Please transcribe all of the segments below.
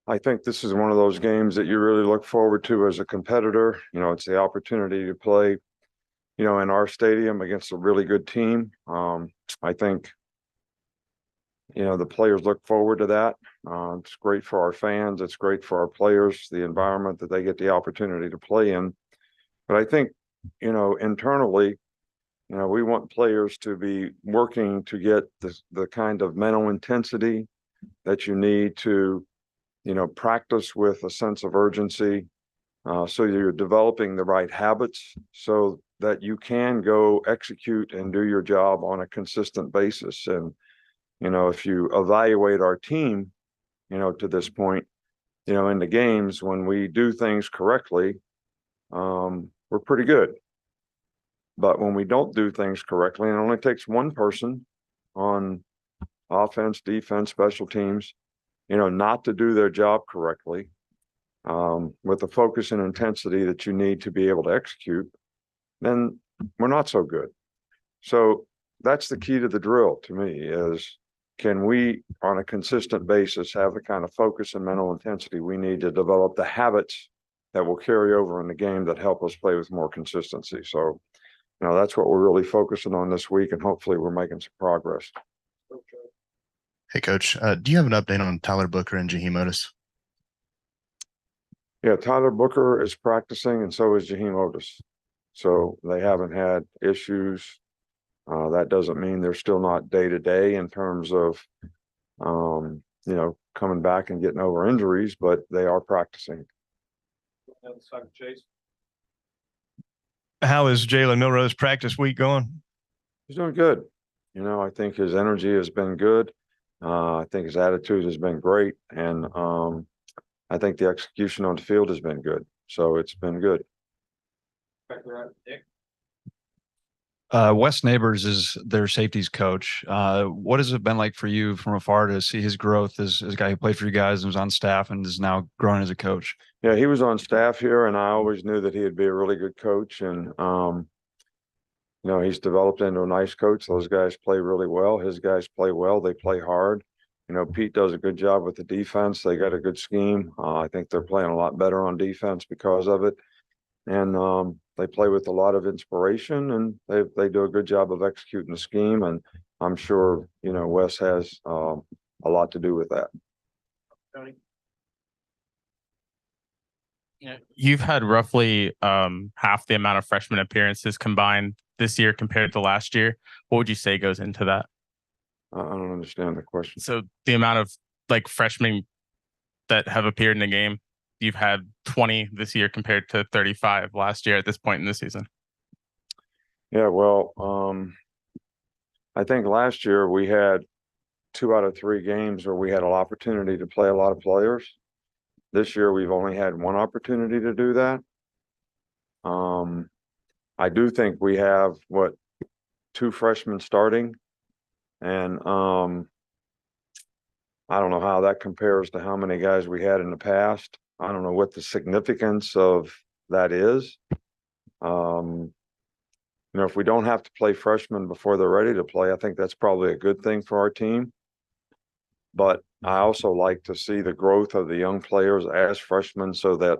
I think this is one of those games that you really look forward to as a competitor. It's the opportunity to play, in our stadium against a really good team. I think, the players look forward to that. It's great for our fans. It's great for our players, the environment that they get the opportunity to play in. But I think, internally, we want players to be working to get the kind of mental intensity that you need to, practice with a sense of urgency. So you're developing the right habits so that you can go execute and do your job on a consistent basis. And, if you evaluate our team, to this point, in the games, when we do things correctly, we're pretty good. But when we don't do things correctly, and it only takes one person on offense, defense, special teams, not to do their job correctly, with the focus and intensity that you need to be able to execute, then we're not so good. So that's the key to the drill to me is, can we, on a consistent basis, have the kind of focus and mental intensity we need to develop the habits that will carry over in the game that help us play with more consistency. So, that's what we're really focusing on this week, and hopefully we're making some progress. Hey, Coach, do you have an update on Tyler Booker and Jaheim Otis? Yeah, Tyler Booker is practicing, and so is Jaheim Otis. So they haven't had issues. That doesn't mean they're still not day to day in terms of, coming back and getting over injuries, but they are practicing. How is Jalen Milroe's practice week going? He's doing good. I think his energy has been good. I think his attitude has been great. And I think the execution on the field has been good. So it's been good. Wes Neighbors is their safeties coach. What has it been like for you from afar to see his growth as a guy who played for you guys and was on staff and is now growing as a coach? Yeah, he was on staff here, and I always knew that he'd be a really good coach. And, he's developed into a nice coach. Those guys play really well. His guys play well. They play hard. Pete does a good job with the defense. They got a good scheme. I think they're playing a lot better on defense because of it. And they play with a lot of inspiration, and they do a good job of executing the scheme. And I'm sure, Wes has a lot to do with that. You've had roughly half the amount of freshman appearances combined this year compared to last year. What would you say goes into that? I don't understand the question. So the amount of freshmen that have appeared in the game, you've had 20 this year compared to 35 last year at this point in the season. Yeah, well, I think last year we had 2 out of 3 games where we had an opportunity to play a lot of players. This year we've only had 1 opportunity to do that. I do think we have 2 freshmen starting, and I don't know how that compares to how many guys we had in the past. I don't know what the significance of that is. If we don't have to play freshmen before they're ready to play, I think that's probably a good thing for our team. But I also like to see the growth of the young players as freshmen so that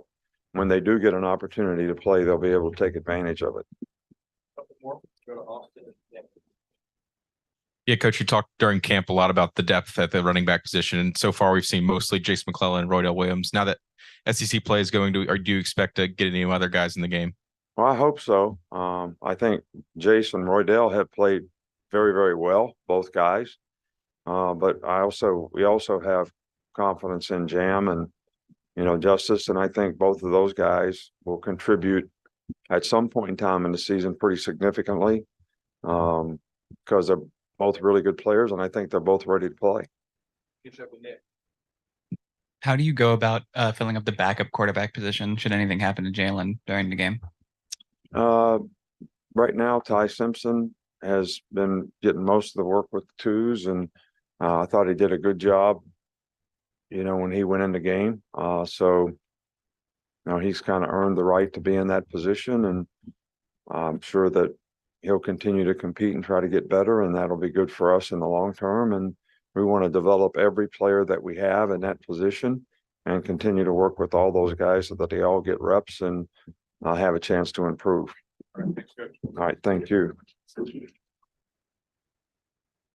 when they do get an opportunity to play, they'll be able to take advantage of it. Yeah, Coach, you talked during camp a lot about the depth at the running back position. And so far, we've seen mostly Jace McClellan and Roydell Williams. Now that SEC play is going to, or do you expect to get any other guys in the game? Well, I hope so. I think Jace and Roydell have played very, very well, both guys. But we also have confidence in Jam and, Justice. And I think both of those guys will contribute at some point in time in the season pretty significantly, because they're both really good players, and I think they're both ready to play. How do you go about filling up the backup quarterback position should anything happen to Jalen during the game? Right now, Ty Simpson has been getting most of the work with the twos, and I thought he did a good job, when he went in the game. So he's kind of earned the right to be in that position, and I'm sure that he'll continue to compete and try to get better, and that'll be good for us in the long term. And we want to develop every player that we have in that position. and continue to work with all those guys so that they all get reps and have a chance to improve. All right, thank you.